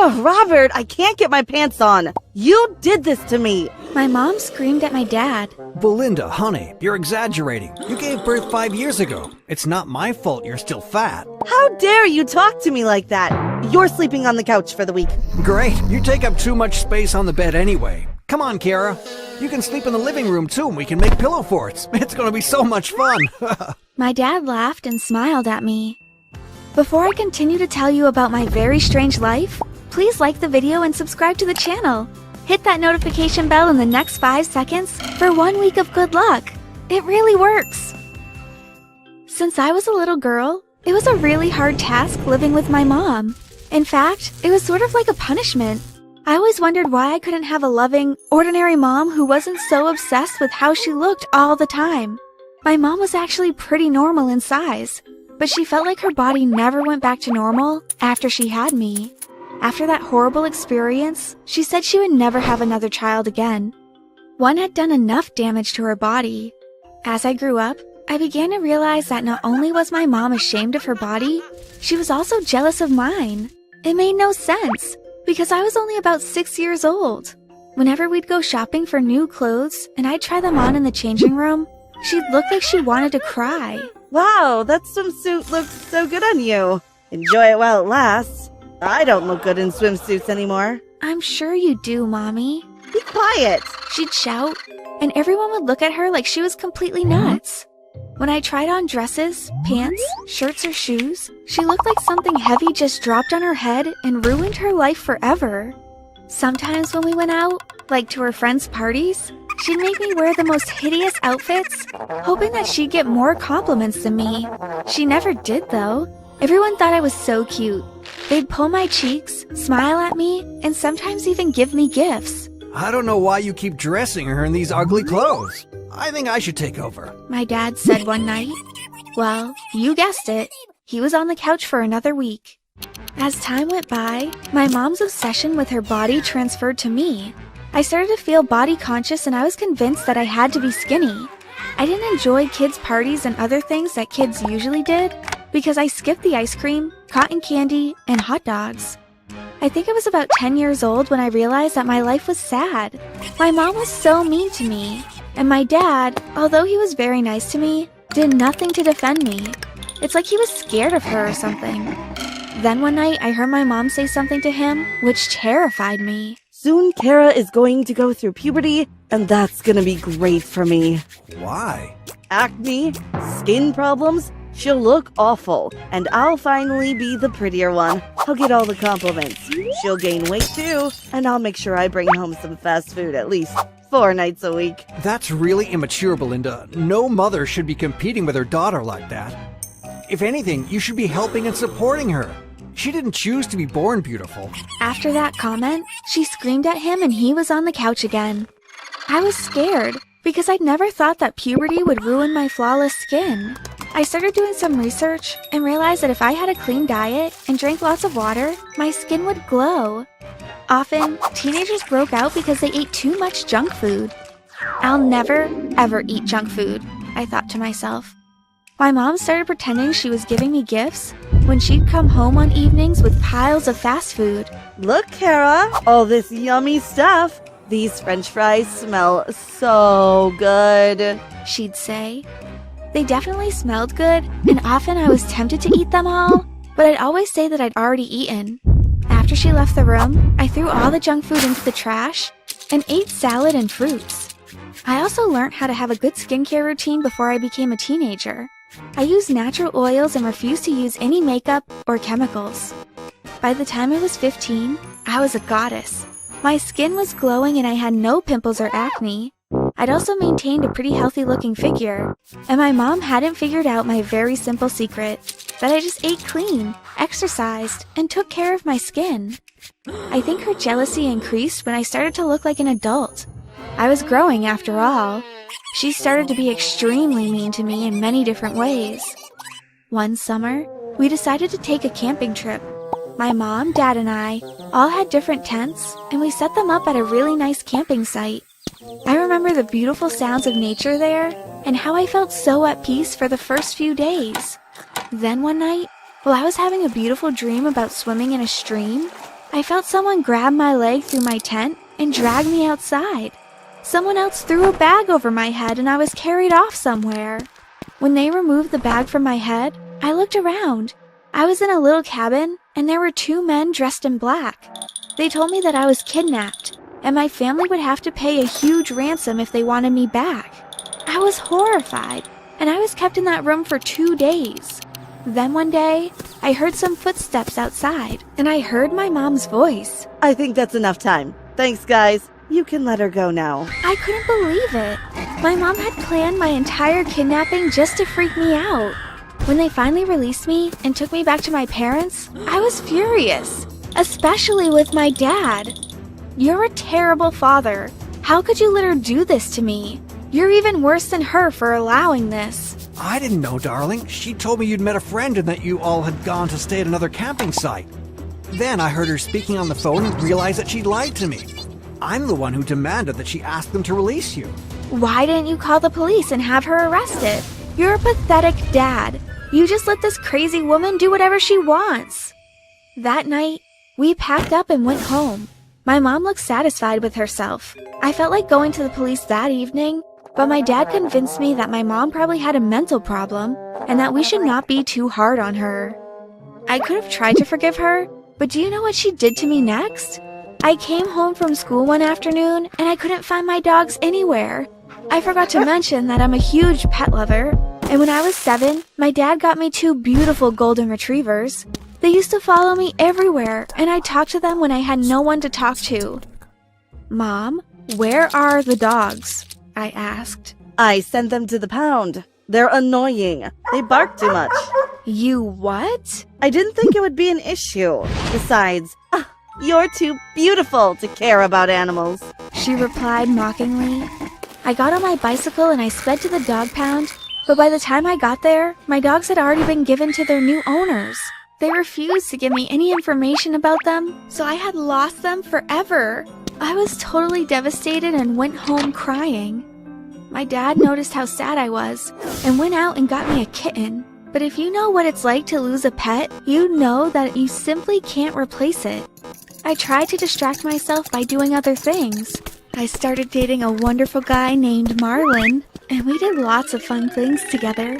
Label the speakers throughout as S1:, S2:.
S1: Oh, Robert, I can't get my pants on. You did this to me.
S2: My mom screamed at my dad.
S3: Belinda, honey, you're exaggerating. You gave birth 5 years ago. It's not my fault you're still fat.
S1: How dare you talk to me like that? You're sleeping on the couch for the week.
S3: Great, you take up too much space on the bed anyway. Come on, Kara. You can sleep in the living room too and we can make pillow forts. It's gonna be so much fun.
S2: My dad laughed and smiled at me. Before I continue to tell you about my very strange life, please like the video and subscribe to the channel. Hit that notification bell in the next 5 seconds for 1 week of good luck. It really works. Since I was a little girl, it was a really hard task living with my mom. In fact, it was sort of like a punishment. I always wondered why I couldn't have a loving, ordinary mom who wasn't so obsessed with how she looked all the time. My mom was actually pretty normal in size, but she felt like her body never went back to normal after she had me. After that horrible experience, she said she would never have another child again. One had done enough damage to her body. As I grew up, I began to realize that not only was my mom ashamed of her body, she was also jealous of mine. It made no sense, because I was only about 6 years old. Whenever we'd go shopping for new clothes and I'd try them on in the changing room, she'd look like she wanted to cry.
S1: Wow, that swimsuit looks so good on you. Enjoy it while it lasts. I don't look good in swimsuits anymore.
S2: I'm sure you do, Mommy.
S1: Be quiet.
S2: She'd shout, and everyone would look at her like she was completely nuts. When I tried on dresses, pants, shirts, or shoes, she looked like something heavy just dropped on her head and ruined her life forever. Sometimes when we went out, like to her friends' parties, she'd make me wear the most hideous outfits, hoping that she'd get more compliments than me. She never did, though. Everyone thought I was so cute. They'd pull my cheeks, smile at me, and sometimes even give me gifts.
S3: I don't know why you keep dressing her in these ugly clothes. I think I should take over.
S2: My dad said one night. Well, you guessed it. He was on the couch for another week. As time went by, my mom's obsession with her body transferred to me. I started to feel body conscious and I was convinced that I had to be skinny. I didn't enjoy kids' parties and other things that kids usually did because I skipped the ice cream, cotton candy, and hot dogs. I think I was about 10 years old when I realized that my life was sad. My mom was so mean to me, and my dad, although he was very nice to me, did nothing to defend me. It's like he was scared of her or something. Then one night I heard my mom say something to him, which terrified me.
S1: Soon Kara is going to go through puberty, and that's gonna be great for me.
S3: Why?
S1: Acne, skin problems, she'll look awful, and I'll finally be the prettier one. I'll get all the compliments. She'll gain weight too, and I'll make sure I bring home some fast food at least 4 nights a week.
S3: That's really immature, Belinda. No mother should be competing with her daughter like that. If anything, you should be helping and supporting her. She didn't choose to be born beautiful.
S2: After that comment, she screamed at him and he was on the couch again. I was scared because I'd never thought that puberty would ruin my flawless skin. I started doing some research and realized that if I had a clean diet and drank lots of water, my skin would glow. Often, teenagers broke out because they ate too much junk food. I'll never, ever eat junk food, I thought to myself. My mom started pretending she was giving me gifts when she'd come home on evenings with piles of fast food.
S1: Look, Kara, all this yummy stuff. These French fries smell so good,
S2: she'd say. They definitely smelled good, and often I was tempted to eat them all, but I'd always say that I'd already eaten. After she left the room, I threw all the junk food into the trash and ate salad and fruits. I also learned how to have a good skincare routine before I became a teenager. I used natural oils and refused to use any makeup or chemicals. By the time I was 15, I was a goddess. My skin was glowing and I had no pimples or acne. I'd also maintained a pretty healthy-looking figure, and my mom hadn't figured out my very simple secret, that I just ate clean, exercised, and took care of my skin. I think her jealousy increased when I started to look like an adult. I was growing after all. She started to be extremely mean to me in many different ways. One summer, we decided to take a camping trip. My mom, dad, and I all had different tents, and we set them up at a really nice camping site. I remember the beautiful sounds of nature there, and how I felt so at peace for the first few days. Then one night, while I was having a beautiful dream about swimming in a stream, I felt someone grab my leg through my tent and drag me outside. Someone else threw a bag over my head and I was carried off somewhere. When they removed the bag from my head, I looked around. I was in a little cabin and there were 2 men dressed in black. They told me that I was kidnapped and my family would have to pay a huge ransom if they wanted me back. I was horrified and I was kept in that room for 2 days. Then one day, I heard some footsteps outside, and I heard my mom's voice.
S1: I think that's enough time. Thanks, guys. You can let her go now.
S2: I couldn't believe it. My mom had planned my entire kidnapping just to freak me out. When they finally released me and took me back to my parents, I was furious, especially with my dad. You're a terrible father. How could you let her do this to me? You're even worse than her for allowing this.
S3: I didn't know, darling. She told me you'd met a friend and that you all had gone to stay at another camping site. Then I heard her speaking on the phone and realized that she lied to me. I'm the one who demanded that she ask them to release you.
S2: Why didn't you call the police and have her arrested? You're a pathetic dad. You just let this crazy woman do whatever she wants. That night, we packed up and went home. My mom looked satisfied with herself. I felt like going to the police that evening, but my dad convinced me that my mom probably had a mental problem and that we should not be too hard on her. I could have tried to forgive her, but do you know what she did to me next? I came home from school one afternoon and I couldn't find my dogs anywhere. I forgot to mention that I'm a huge pet lover, and when I was 7, my dad got me 2 beautiful golden retrievers. They used to follow me everywhere, and I talked to them when I had no one to talk to. Mom, where are the dogs? I asked.
S1: I sent them to the pound. They're annoying. They bark too much.
S2: You what?
S1: I didn't think it would be an issue. Besides, you're too beautiful to care about animals.
S2: She replied mockingly. I got on my bicycle and I sped to the dog pound, but by the time I got there, my dogs had already been given to their new owners. They refused to give me any information about them, so I had lost them forever. I was totally devastated and went home crying. My dad noticed how sad I was and went out and got me a kitten. But if you know what it's like to lose a pet, you know that you simply can't replace it. I tried to distract myself by doing other things. I started dating a wonderful guy named Marlon, and we did lots of fun things together.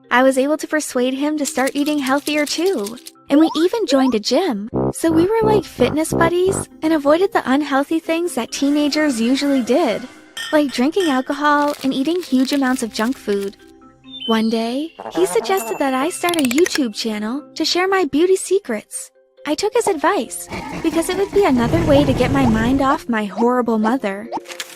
S2: I was able to persuade him to start eating healthier too. And we even joined a gym. So we were like fitness buddies and avoided the unhealthy things that teenagers usually did, like drinking alcohol and eating huge amounts of junk food. One day, he suggested that I start a YouTube channel to share my beauty secrets. I took his advice because it would be another way to get my mind off my horrible mother.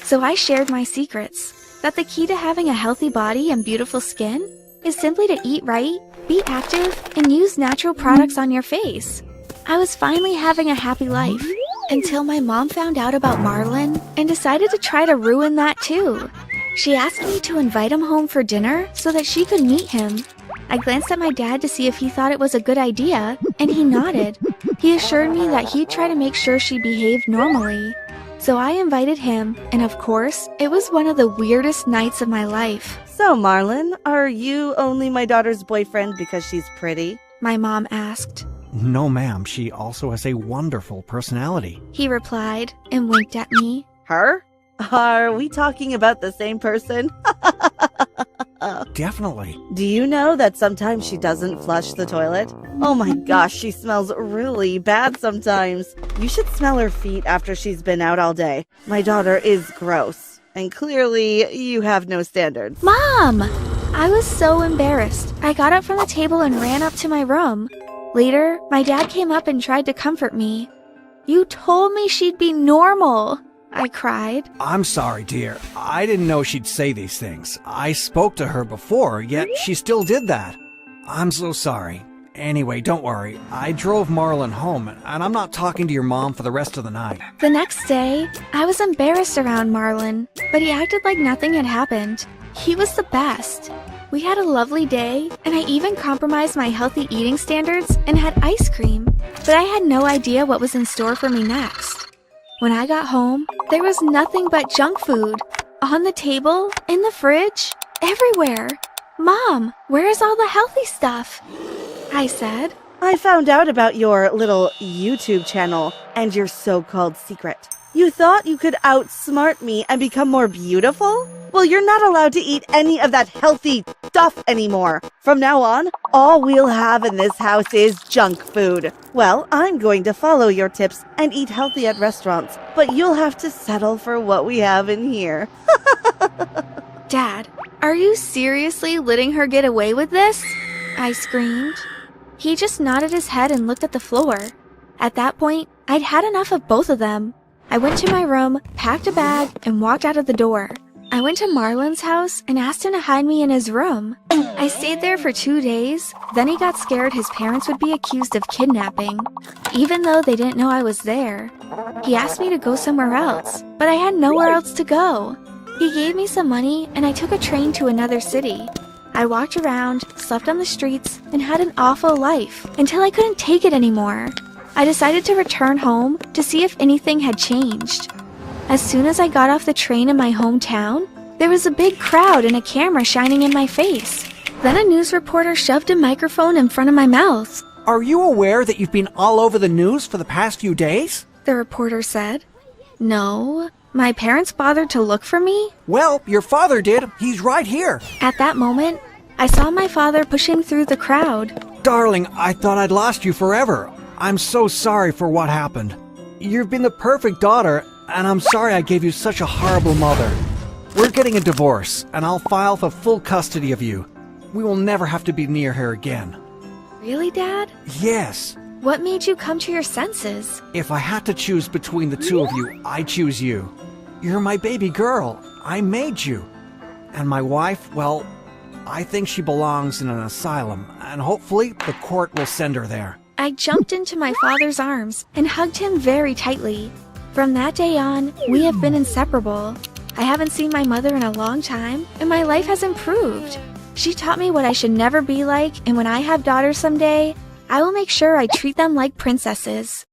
S2: So I shared my secrets, that the key to having a healthy body and beautiful skin is simply to eat right, be active, and use natural products on your face. I was finally having a happy life, until my mom found out about Marlon and decided to try to ruin that too. She asked me to invite him home for dinner so that she could meet him. I glanced at my dad to see if he thought it was a good idea, and he nodded. He assured me that he'd try to make sure she behaved normally. So I invited him, and of course, it was one of the weirdest nights of my life.
S1: So, Marlon, are you only my daughter's boyfriend because she's pretty?
S2: My mom asked.
S3: No, ma'am. She also has a wonderful personality.
S2: He replied and winked at me.
S1: Her? Are we talking about the same person?
S3: Definitely.
S1: Do you know that sometimes she doesn't flush the toilet? Oh my gosh, she smells really bad sometimes. You should smell her feet after she's been out all day. My daughter is gross. And clearly, you have no standards.
S2: Mom! I was so embarrassed. I got up from the table and ran up to my room. Later, my dad came up and tried to comfort me. You told me she'd be normal, I cried.
S3: I'm sorry, dear. I didn't know she'd say these things. I spoke to her before, yet she still did that. I'm so sorry. Anyway, don't worry. I drove Marlon home, and I'm not talking to your mom for the rest of the night.
S2: The next day, I was embarrassed around Marlon, but he acted like nothing had happened. He was the best. We had a lovely day, and I even compromised my healthy eating standards and had ice cream, but I had no idea what was in store for me next. When I got home, there was nothing but junk food. On the table, in the fridge, everywhere. Mom, where's all the healthy stuff? I said.
S1: I found out about your little YouTube channel and your so-called secret. You thought you could outsmart me and become more beautiful? Well, you're not allowed to eat any of that healthy stuff anymore. From now on, all we'll have in this house is junk food. Well, I'm going to follow your tips and eat healthy at restaurants, but you'll have to settle for what we have in here.
S2: Dad, are you seriously letting her get away with this? I screamed. He just nodded his head and looked at the floor. At that point, I'd had enough of both of them. I went to my room, packed a bag, and walked out of the door. I went to Marlon's house and asked him to hide me in his room. I stayed there for 2 days, then he got scared his parents would be accused of kidnapping, even though they didn't know I was there. He asked me to go somewhere else, but I had nowhere else to go. He gave me some money and I took a train to another city. I walked around, slept on the streets, and had an awful life until I couldn't take it anymore. I decided to return home to see if anything had changed. As soon as I got off the train in my hometown, there was a big crowd and a camera shining in my face. Then a news reporter shoved a microphone in front of my mouth.
S3: Are you aware that you've been all over the news for the past few days?
S2: The reporter said. No, my parents bothered to look for me?
S3: Well, your father did. He's right here.
S2: At that moment, I saw my father pushing through the crowd.
S3: Darling, I thought I'd lost you forever. I'm so sorry for what happened. You've been the perfect daughter, and I'm sorry I gave you such a horrible mother. We're getting a divorce, and I'll file for full custody of you. We will never have to be near her again.
S2: Really, Dad?
S3: Yes.
S2: What made you come to your senses?
S3: If I had to choose between the two of you, I'd choose you. You're my baby girl. I made you. And my wife, well, I think she belongs in an asylum, and hopefully the court will send her there.
S2: I jumped into my father's arms and hugged him very tightly. From that day on, we have been inseparable. I haven't seen my mother in a long time, and my life has improved. She taught me what I should never be like, and when I have daughters someday, I will make sure I treat them like princesses.